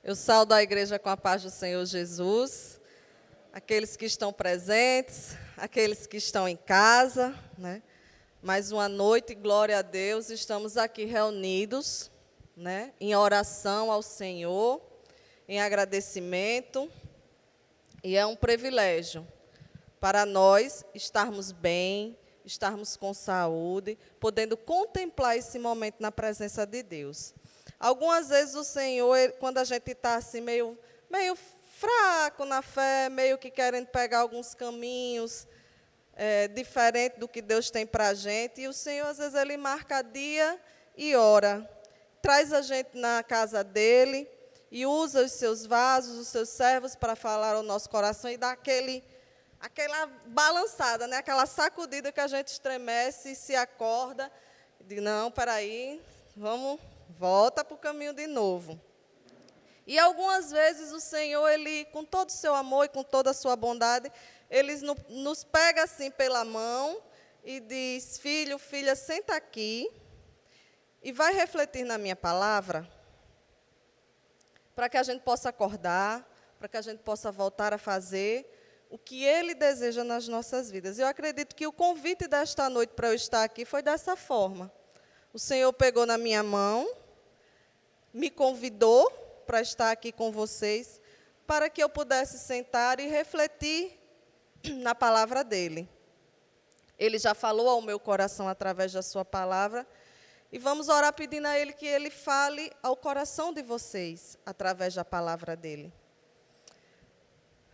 Eu saúdo a igreja com a paz do Senhor Jesus, aqueles que estão presentes, aqueles que estão em casa, né? Mais uma noite, glória a Deus, estamos aqui reunidos, né? Em oração ao Senhor, em agradecimento, e é um privilégio para nós estarmos bem, estarmos com saúde, podendo contemplar esse momento na presença de Deus. Algumas vezes o Senhor, quando a gente está assim meio fraco na fé, meio que querendo pegar alguns caminhos diferentes do que Deus tem para a gente, e o Senhor, às vezes, Ele marca dia e hora, traz a gente na casa dEle e usa os seus vasos, os seus servos para falar ao nosso coração e dar aquela balançada, né? Aquela sacudida que a gente estremece e se acorda, e diz, não, peraí, volta para o caminho de novo. E algumas vezes o Senhor, Ele, com todo o seu amor e com toda a sua bondade, Ele nos pega assim pela mão e diz, filho, filha, senta aqui e vai refletir na minha palavra, para que a gente possa acordar, para que a gente possa voltar a fazer o que Ele deseja nas nossas vidas. Eu acredito que o convite desta noite para eu estar aqui foi dessa forma. O Senhor pegou na minha mão, me convidou para estar aqui com vocês, para que eu pudesse sentar e refletir na palavra dEle. Ele já falou ao meu coração através da sua palavra, e vamos orar pedindo a Ele que Ele fale ao coração de vocês, através da palavra dEle.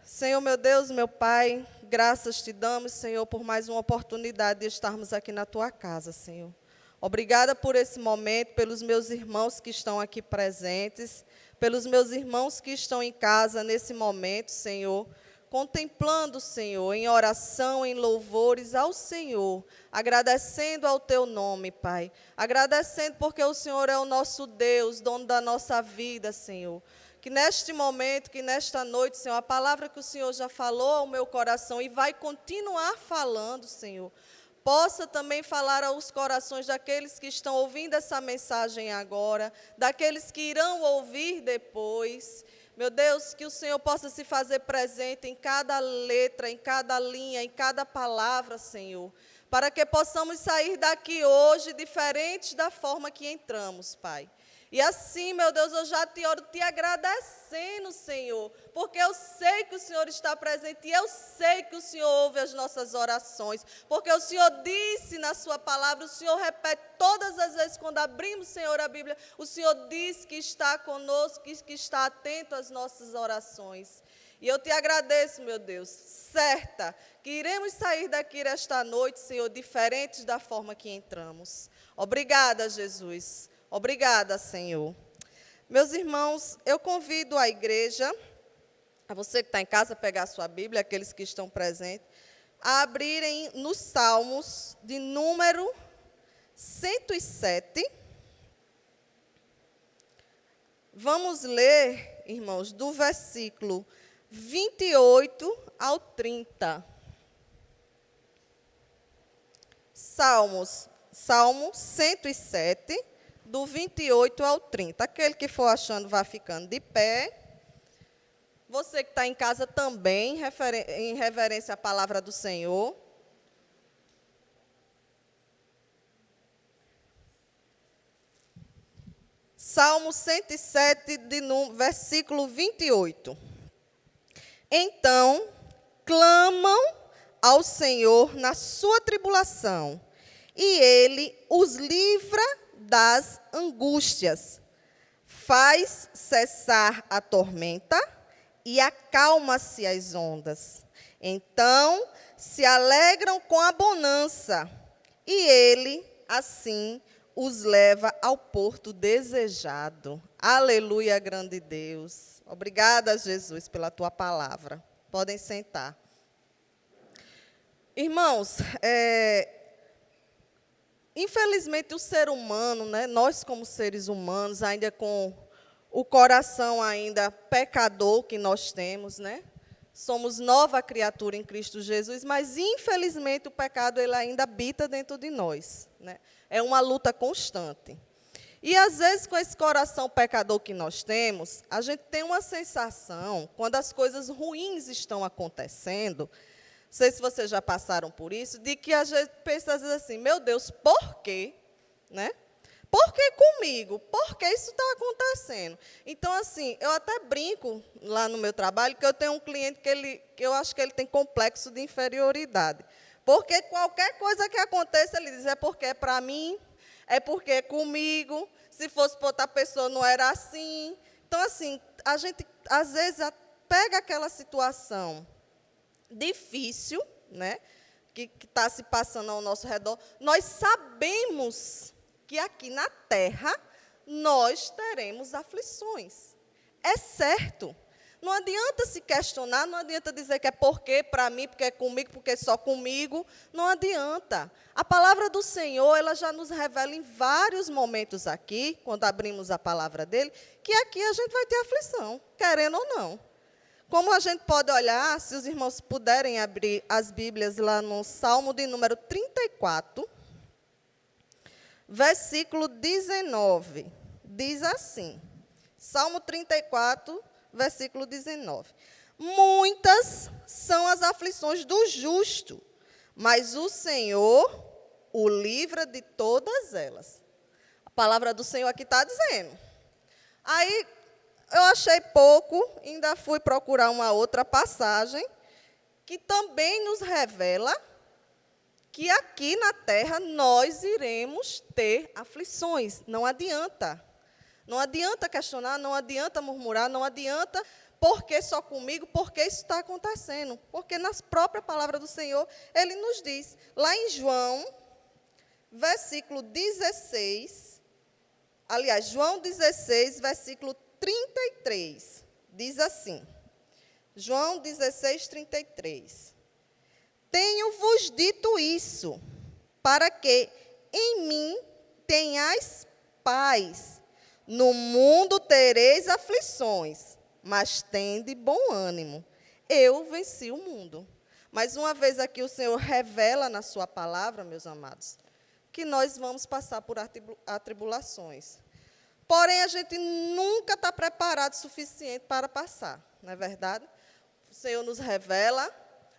Senhor, meu Deus, meu Pai, graças te damos, Senhor, por mais uma oportunidade de estarmos aqui na Tua casa, Senhor. Obrigada por esse momento, pelos meus irmãos que estão aqui presentes, pelos meus irmãos que estão em casa nesse momento, Senhor, contemplando, Senhor, em oração, em louvores ao Senhor, agradecendo ao Teu nome, Pai, agradecendo porque o Senhor é o nosso Deus, dono da nossa vida, Senhor. Que neste momento, que nesta noite, Senhor, a palavra que o Senhor já falou ao meu coração e vai continuar falando, Senhor, possa também falar aos corações daqueles que estão ouvindo essa mensagem agora, daqueles que irão ouvir depois. Meu Deus, que o Senhor possa se fazer presente em cada letra, em cada linha, em cada palavra, Senhor, para que possamos sair daqui hoje diferentes da forma que entramos, Pai. E assim, meu Deus, eu já te oro te agradecendo, Senhor, porque eu sei que o Senhor está presente e eu sei que o Senhor ouve as nossas orações, porque o Senhor disse na sua palavra, o Senhor repete todas as vezes quando abrimos, Senhor, a Bíblia, o Senhor diz que está conosco, que está atento às nossas orações. E eu te agradeço, meu Deus, certa, que iremos sair daqui esta noite, Senhor, diferentes da forma que entramos. Obrigada, Jesus. Obrigada, Senhor. Meus irmãos, eu convido a igreja, a você que está em casa, pegar a sua Bíblia, aqueles que estão presentes, a abrirem nos Salmos de número 107. Vamos ler, irmãos, do versículo 28 ao 30. Salmo 107, do 28 ao 30. Aquele que for achando, vai ficando de pé. Você que está em casa também, em reverência à palavra do Senhor. Salmo 107, versículo 28. Então, clamam ao Senhor na sua tribulação, e Ele os livra das angústias, faz cessar a tormenta e acalma-se as ondas. Então se alegram com a bonança, e Ele, assim, os leva ao porto desejado. Aleluia, grande Deus. Obrigada, Jesus, pela Tua palavra. Podem sentar. Irmãos, infelizmente, o ser humano, né, nós como seres humanos, ainda com o coração ainda pecador que nós temos, né, somos nova criatura em Cristo Jesus, mas, infelizmente, o pecado ele ainda habita dentro de nós, né, é uma luta constante. E, às vezes, com esse coração pecador que nós temos, a gente tem uma sensação, quando as coisas ruins estão acontecendo, não sei se vocês já passaram por isso, de que a gente pensa, às vezes, assim, meu Deus, por quê? Né? Por que comigo? Por que isso está acontecendo? Então, assim, eu até brinco lá no meu trabalho que eu tenho um cliente que eu acho que ele tem complexo de inferioridade. Porque qualquer coisa que aconteça, ele diz, é porque é para mim, é porque é comigo, se fosse para outra pessoa não era assim. Então, assim, a gente, às vezes, pega aquela situação difícil, né, que está se passando ao nosso redor, nós sabemos que aqui na terra nós teremos aflições. É certo. Não adianta se questionar, não adianta dizer que é porque para mim, porque é comigo, porque é só comigo. Não adianta. A palavra do Senhor, ela já nos revela em vários momentos aqui, quando abrimos a palavra dele, que aqui a gente vai ter aflição, querendo ou não. Como a gente pode olhar, se os irmãos puderem abrir as Bíblias lá no Salmo de número 34, versículo 19, diz assim, Salmo 34, versículo 19. Muitas são as aflições do justo, mas o Senhor o livra de todas elas. A palavra do Senhor aqui está dizendo. Aí, eu achei pouco, ainda fui procurar uma outra passagem, que também nos revela que aqui na terra nós iremos ter aflições. Não adianta. Não adianta questionar, não adianta murmurar, não adianta porque só comigo, porque isso está acontecendo. Porque na própria palavra do Senhor, ele nos diz, lá em João, versículo 16, aliás, João 16, versículo 33, diz assim, João 16, 33. Tenho-vos dito isso, para que em mim tenhais paz. No mundo tereis aflições, mas tende bom ânimo. Eu venci o mundo. Mais uma vez aqui o Senhor revela na sua palavra, meus amados, que nós vamos passar por atribulações. Porém, a gente nunca está preparado o suficiente para passar, não é verdade? O Senhor nos revela,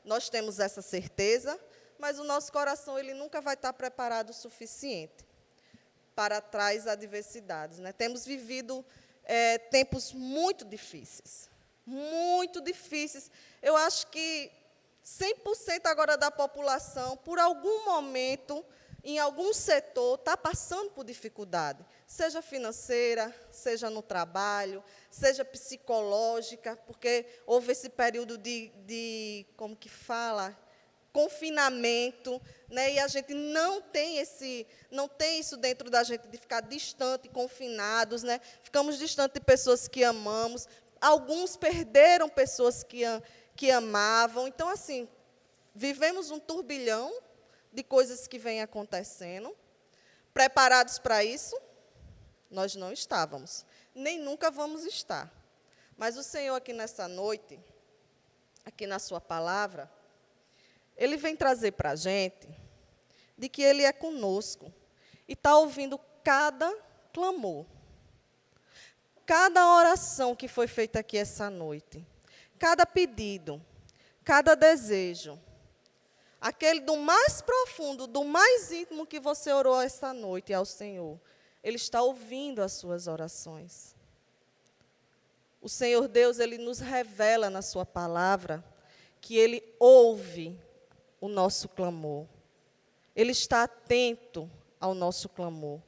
nós temos essa certeza, mas o nosso coração ele nunca vai estar preparado o suficiente para trás adversidades. Né? Temos vivido tempos muito difíceis. Muito difíceis. Eu acho que 100% agora da população, por algum momento, em algum setor, está passando por dificuldade. Seja financeira, seja no trabalho, seja psicológica, porque houve esse período como que fala, confinamento, né? E a gente não tem isso dentro da gente de ficar distante, confinados, né? Ficamos distantes de pessoas que amamos. Alguns perderam pessoas que amavam. Então, assim, vivemos um turbilhão de coisas que vêm acontecendo. Preparados para isso? Nós não estávamos, nem nunca vamos estar. Mas o Senhor aqui nessa noite, aqui na sua palavra, Ele vem trazer para a gente de que Ele é conosco e está ouvindo cada clamor, cada oração que foi feita aqui essa noite, cada pedido, cada desejo, aquele do mais profundo, do mais íntimo que você orou essa noite ao Senhor, Ele está ouvindo as suas orações. O Senhor Deus, Ele nos revela na sua palavra que Ele ouve o nosso clamor. Ele está atento ao nosso clamor.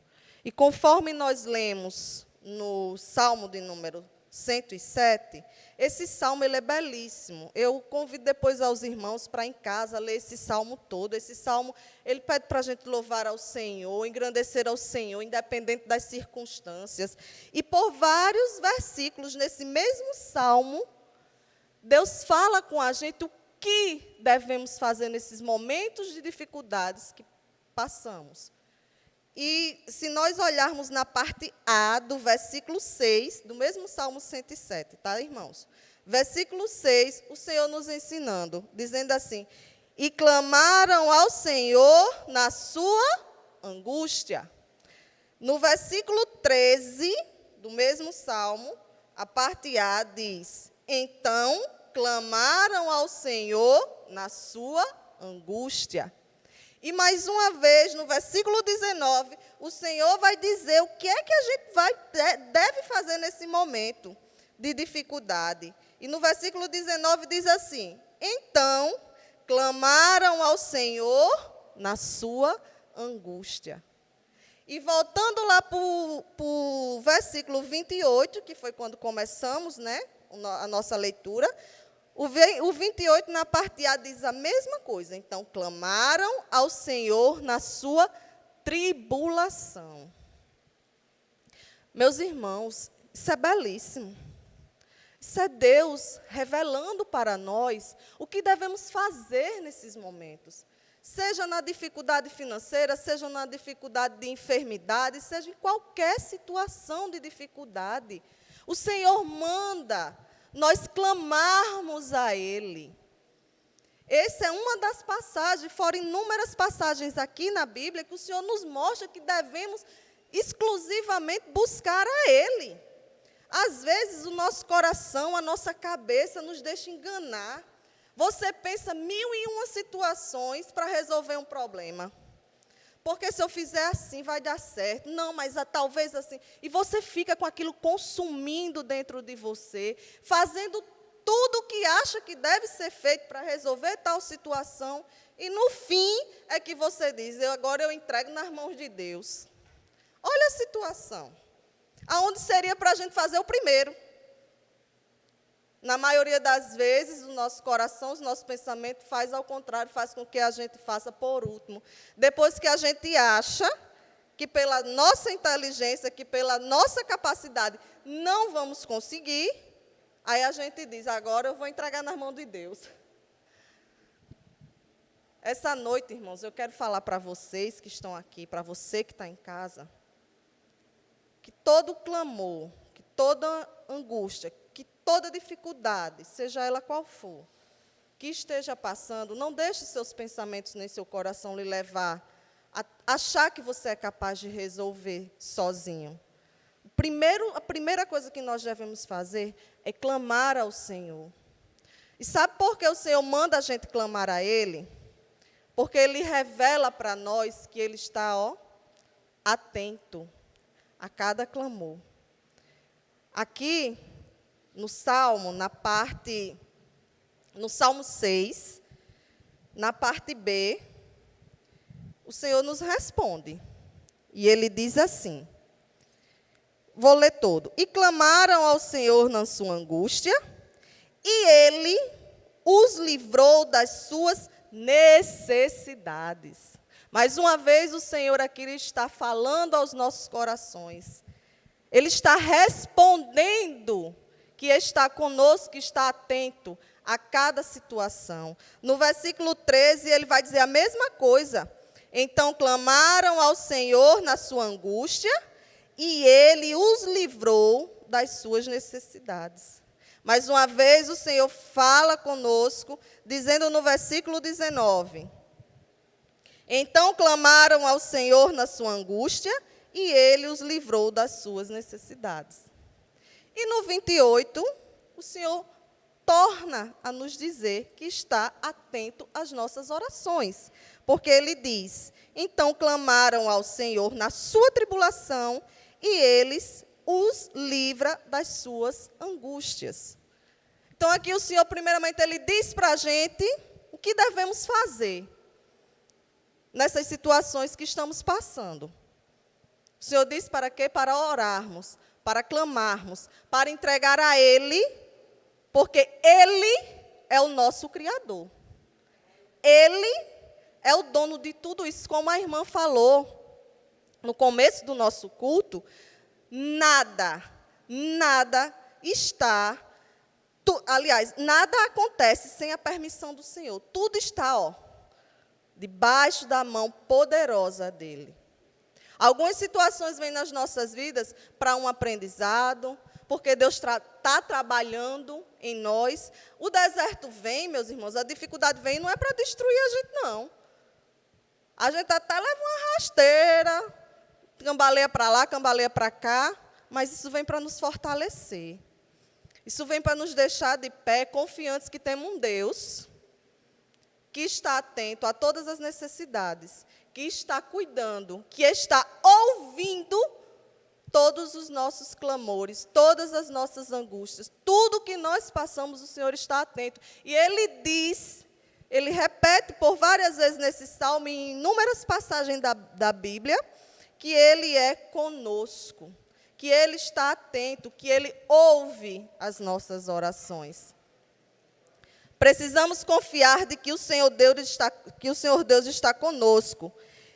E conforme nós lemos no Salmo de número 107, esse salmo ele é belíssimo. Eu convido depois aos irmãos para em casa ler esse salmo todo. Esse salmo, ele pede para a gente louvar ao Senhor, engrandecer ao Senhor, independente das circunstâncias. E por vários versículos nesse mesmo salmo, Deus fala com a gente o que devemos fazer nesses momentos de dificuldades que passamos. E se nós olharmos na parte A do versículo 6, do mesmo Salmo 107, tá, irmãos? Versículo 6, o Senhor nos ensinando, dizendo assim, e clamaram ao Senhor na sua angústia. No versículo 13 do mesmo salmo, a parte A diz: então clamaram ao Senhor na sua angústia. E mais uma vez, no versículo 19, o Senhor vai dizer o que é que a gente deve fazer nesse momento de dificuldade. E no versículo 19 diz assim: então clamaram ao Senhor na sua angústia. E voltando lá para o versículo 28, que foi quando começamos, né, a nossa leitura, o 28 na parte A diz a mesma coisa. Então, clamaram ao Senhor na sua tribulação. Meus irmãos, isso é belíssimo. Isso é Deus revelando para nós o que devemos fazer nesses momentos. Seja na dificuldade financeira, seja na dificuldade de enfermidade, seja em qualquer situação de dificuldade. O Senhor manda nós clamarmos a Ele. Essa é uma das passagens, fora inúmeras passagens aqui na Bíblia, que o Senhor nos mostra que devemos exclusivamente buscar a Ele. Às vezes o nosso coração, a nossa cabeça nos deixa enganar. Você pensa 1001 situações para resolver um problema. Porque se eu fizer assim, vai dar certo. Não, mas talvez assim. E você fica com aquilo consumindo dentro de você, fazendo tudo o que acha que deve ser feito para resolver tal situação. E no fim é que você diz: agora eu entrego nas mãos de Deus. Olha a situação. Aonde seria para a gente fazer o primeiro? Na maioria das vezes, o nosso coração, o nosso pensamento faz ao contrário, faz com que a gente faça por último. Depois que a gente acha que pela nossa inteligência, que pela nossa capacidade, não vamos conseguir, aí a gente diz: agora eu vou entregar nas mãos de Deus. Essa noite, irmãos, eu quero falar para vocês que estão aqui, para você que está em casa, que todo clamor, que toda angústia, que toda dificuldade, seja ela qual for, que esteja passando, não deixe seus pensamentos nem seu coração lhe levar a achar que você é capaz de resolver sozinho. A primeira coisa que nós devemos fazer é clamar ao Senhor. E sabe por que o Senhor manda a gente clamar a Ele? Porque Ele revela para nós que Ele está, atento a cada clamor. Aqui, no Salmo 6, na parte B, o Senhor nos responde. E Ele diz assim, vou ler todo. E clamaram ao Senhor na sua angústia, e Ele os livrou das suas necessidades. Mais uma vez, o Senhor aqui está falando aos nossos corações. Ele está respondendo que está conosco, que está atento a cada situação. No versículo 13, ele vai dizer a mesma coisa. Então, clamaram ao Senhor na sua angústia, e Ele os livrou das suas necessidades. Mais uma vez, o Senhor fala conosco, dizendo no versículo 19: então clamaram ao Senhor na sua angústia, e Ele os livrou das suas necessidades. E no 28, o Senhor torna a nos dizer que está atento às nossas orações. Porque Ele diz, então clamaram ao Senhor na sua tribulação, e Ele os livra das suas angústias. Então aqui o Senhor, primeiramente, Ele diz para a gente o que devemos fazer nessas situações que estamos passando. O Senhor diz para quê? Para orarmos, para clamarmos, para entregar a Ele, porque Ele é o nosso Criador. Ele é o dono de tudo isso. Como a irmã falou no começo do nosso culto, nada está, nada acontece sem a permissão do Senhor. Tudo está, debaixo da mão poderosa dEle. Algumas situações vêm nas nossas vidas para um aprendizado, porque Deus está trabalhando em nós. O deserto vem, meus irmãos, a dificuldade vem, não é para destruir a gente, não. A gente até leva uma rasteira, cambaleia para lá, cambaleia para cá, mas isso vem para nos fortalecer. Isso vem para nos deixar de pé, confiantes que temos um Deus que está atento a todas as necessidades, que está cuidando, que está ouvindo todos os nossos clamores, todas as nossas angústias, tudo que nós passamos, o Senhor está atento. E Ele diz, Ele repete por várias vezes nesse salmo, em inúmeras passagens da Bíblia, que Ele é conosco, que Ele está atento, que Ele ouve as nossas orações. Precisamos confiar de que o Senhor Deus está conosco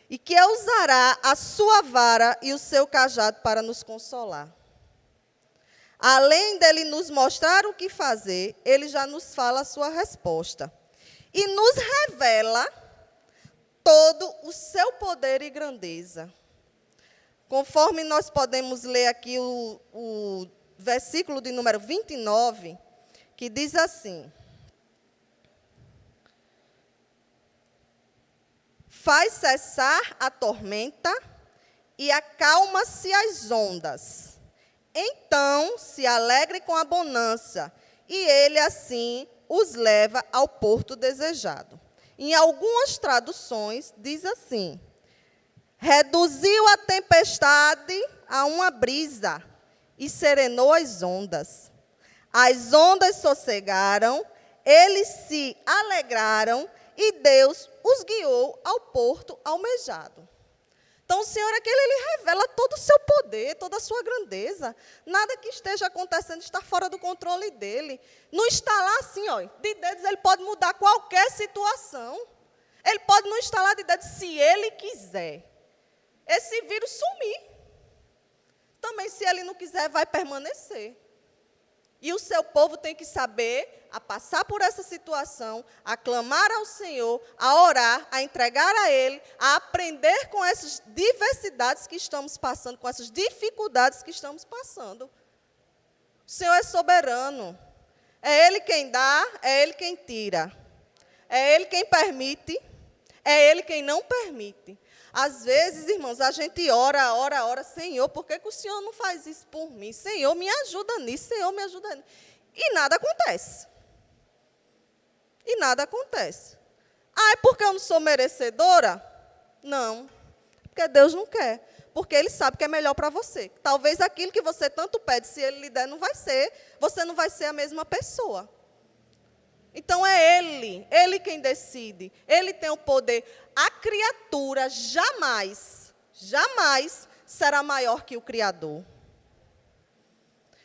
e que usará a sua vara e o seu cajado para nos consolar. Além dele nos mostrar o que fazer, ele já nos fala a sua resposta e nos revela todo o seu poder e grandeza. Conforme nós podemos ler aqui o versículo de número 29, que diz assim: faz cessar a tormenta e acalma-se as ondas. Então se alegre com a bonança, e ele assim os leva ao porto desejado. Em algumas traduções diz assim: reduziu a tempestade a uma brisa e serenou as ondas. As ondas sossegaram, eles se alegraram e Deus os guiou ao porto almejado. Então, o Senhor, ele revela todo o seu poder, toda a sua grandeza. Nada que esteja acontecendo está fora do controle dele. Não está lá assim, ó, de dedos, ele pode mudar qualquer situação. Ele pode não estar lá de dedos se ele quiser. Esse vírus sumir. Também, se ele não quiser, vai permanecer. E o seu povo tem que saber a passar por essa situação, a clamar ao Senhor, a orar, a entregar a Ele, a aprender com essas diversidades que estamos passando, com essas dificuldades que estamos passando. O Senhor é soberano. É Ele quem dá, é Ele quem tira. É Ele quem permite, é Ele quem não permite. Às vezes, irmãos, a gente ora, Senhor, por que o Senhor não faz isso por mim? Senhor, me ajuda nisso, Senhor, me ajuda nisso. E nada acontece. E nada acontece. Ah, é porque eu não sou merecedora? Não. Porque Deus não quer. Porque Ele sabe que é melhor para você. Talvez aquilo que você tanto pede, se Ele lhe der, não vai ser. Você não vai ser a mesma pessoa. Então é Ele quem decide, Ele tem o poder. A criatura jamais será maior que o Criador.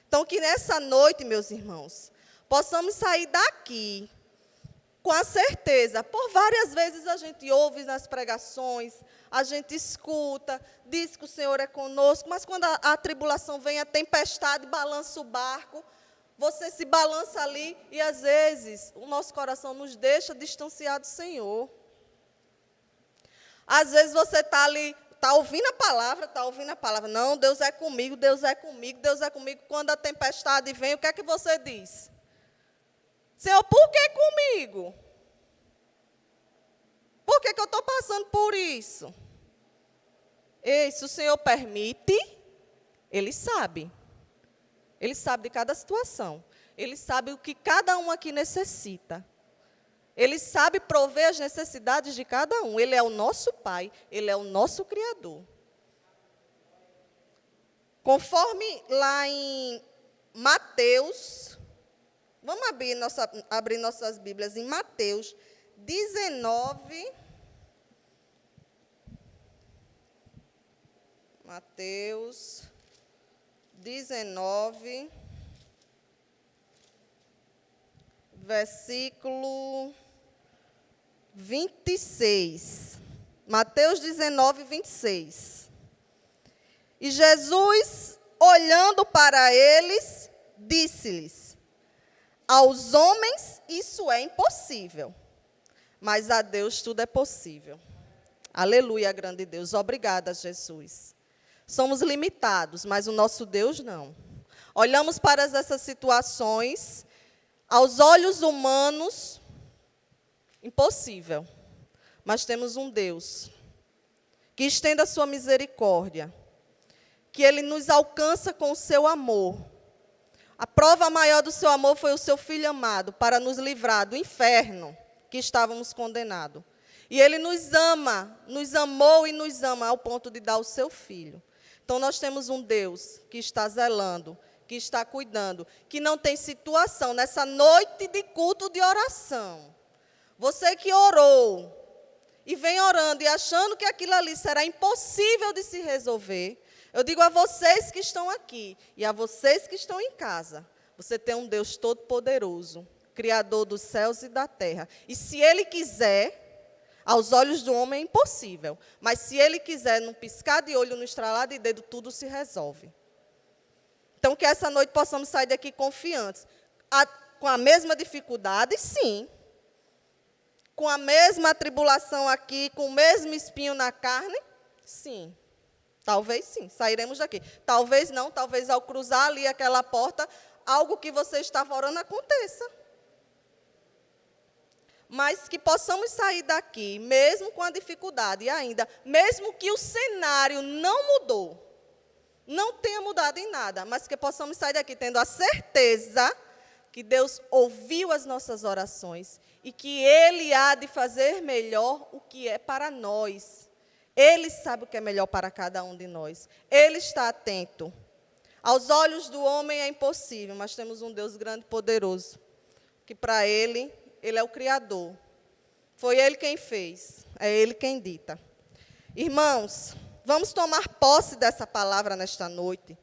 Então que nessa noite, meus irmãos, possamos sair daqui com a certeza, por várias vezes a gente ouve nas pregações, a gente escuta, diz que o Senhor é conosco, mas quando a tribulação vem, a tempestade balança o barco, você se balança ali e, às vezes, o nosso coração nos deixa distanciar do Senhor. Às vezes você está ali, está ouvindo a palavra. Não, Deus é comigo, Deus é comigo, Deus é comigo. Quando a tempestade vem, o que é que você diz? Senhor, por que comigo? Por que eu estou passando por isso? Ei, se o Senhor permite, Ele sabe. Ele sabe de cada situação. Ele sabe o que cada um aqui necessita. Ele sabe prover as necessidades de cada um. Ele é o nosso Pai. Ele é o nosso Criador. Conforme lá em Mateus, vamos abrir nossas Bíblias em Mateus 19. Mateus 19, versículo 26. Mateus 19, 26. E Jesus, olhando para eles, disse-lhes: aos homens isso é impossível, mas a Deus tudo é possível. Aleluia, grande Deus. Obrigada, Jesus. Somos limitados, mas o nosso Deus não. Olhamos para essas situações, aos olhos humanos, impossível. Mas temos um Deus que estende a sua misericórdia, que Ele nos alcança com o seu amor. A prova maior do seu amor foi o seu Filho amado, para nos livrar do inferno que estávamos condenados. E Ele nos ama, nos amou e nos ama ao ponto de dar o seu Filho. Então, nós temos um Deus que está zelando, que está cuidando, que não tem situação nessa noite de culto de oração. Você que orou e vem orando e achando que aquilo ali será impossível de se resolver, eu digo a vocês que estão aqui e a vocês que estão em casa, você tem um Deus todo-poderoso, Criador dos céus e da terra. E se Ele quiser, aos olhos do homem é impossível, mas se Ele quiser, num piscar de olho, no estralar de dedo, tudo se resolve. Então, que essa noite possamos sair daqui confiantes. Com a mesma dificuldade, sim. Com a mesma tribulação aqui, com o mesmo espinho na carne, sim. Talvez sim, sairemos daqui. Talvez não, talvez ao cruzar ali aquela porta, algo que você estava orando aconteça. Mas que possamos sair daqui, mesmo com a dificuldade, e ainda, mesmo que o cenário não mudou, não tenha mudado em nada, mas que possamos sair daqui tendo a certeza que Deus ouviu as nossas orações e que Ele há de fazer melhor o que é para nós. Ele sabe o que é melhor para cada um de nós. Ele está atento. Aos olhos do homem é impossível, mas temos um Deus grande e poderoso, que para Ele é o Criador. Foi Ele quem fez, é Ele quem dita. Irmãos, vamos tomar posse dessa palavra nesta noite.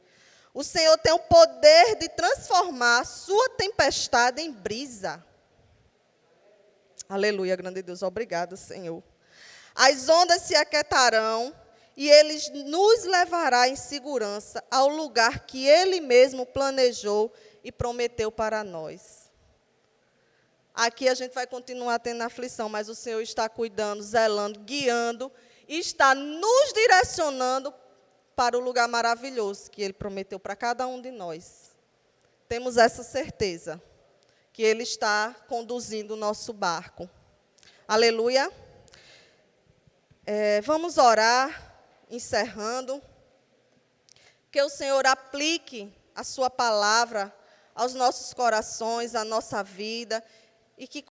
O Senhor tem o poder de transformar a sua tempestade em brisa. Aleluia, grande Deus, obrigado, Senhor. As ondas se aquietarão e Ele nos levará em segurança ao lugar que Ele mesmo planejou e prometeu para nós. Aqui a gente vai continuar tendo aflição, mas o Senhor está cuidando, zelando, guiando e está nos direcionando para o lugar maravilhoso que Ele prometeu para cada um de nós. Temos essa certeza, que Ele está conduzindo o nosso barco. Aleluia. Vamos orar, encerrando. Que o Senhor aplique a sua palavra aos nossos corações, à nossa vida, e que